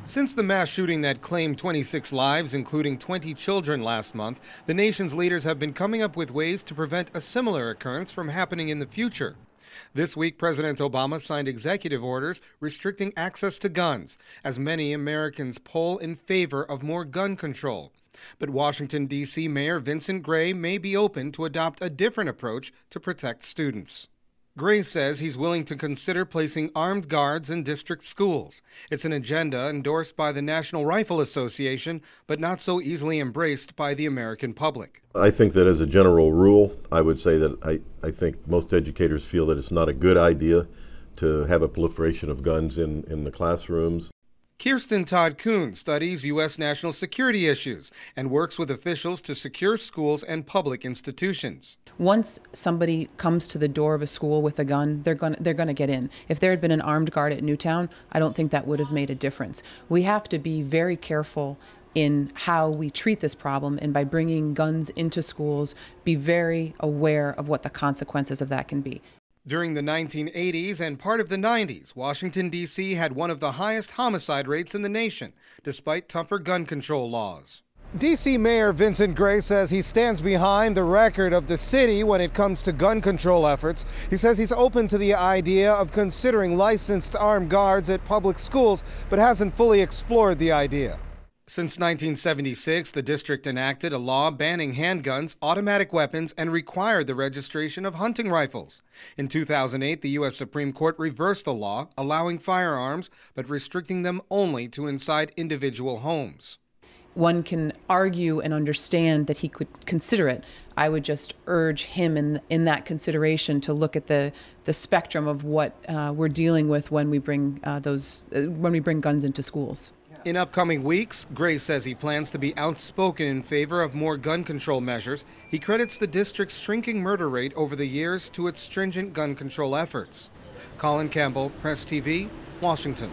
Since the mass shooting that claimed 26 lives, including 20 children last month, the nation's leaders have been coming up with ways to prevent a similar occurrence from happening in the future. This week, President Obama signed executive orders restricting access to guns, as many Americans poll in favor of more gun control. But Washington, D.C. Mayor Vincent Gray may be open to adopt a different approach to protect students. Gray says he's willing to consider placing armed guards in district schools. It's an agenda endorsed by the National Rifle Association, but not so easily embraced by the American public. I think that as a general rule, I would say that I think most educators feel that it's not a good idea to have a proliferation of guns in the classrooms. Kirsten Todd Kuhn studies U.S. national security issues and works with officials to secure schools and public institutions. Once somebody comes to the door of a school with a gun, they're going to get in. If there had been an armed guard at Newtown, I don't think that would have made a difference. We have to be very careful in how we treat this problem, and by bringing guns into schools, be very aware of what the consequences of that can be. During the 1980s and part of the 90s, Washington, D.C. had one of the highest homicide rates in the nation, despite tougher gun control laws. D.C. Mayor Vincent Gray says he stands behind the record of the city when it comes to gun control efforts. He says he's open to the idea of considering licensed armed guards at public schools, but hasn't fully explored the idea. Since 1976, the district enacted a law banning handguns, automatic weapons, and required the registration of hunting rifles. In 2008, the U.S. Supreme Court reversed the law, allowing firearms, but restricting them only to inside individual homes. One can argue and understand that he could consider it. I would just urge him in that consideration to look at the spectrum of what we're dealing with when we bring guns into schools. In upcoming weeks, Gray says he plans to be outspoken in favor of more gun control measures. He credits the district's shrinking murder rate over the years to its stringent gun control efforts. Colin Campbell, Press TV, Washington.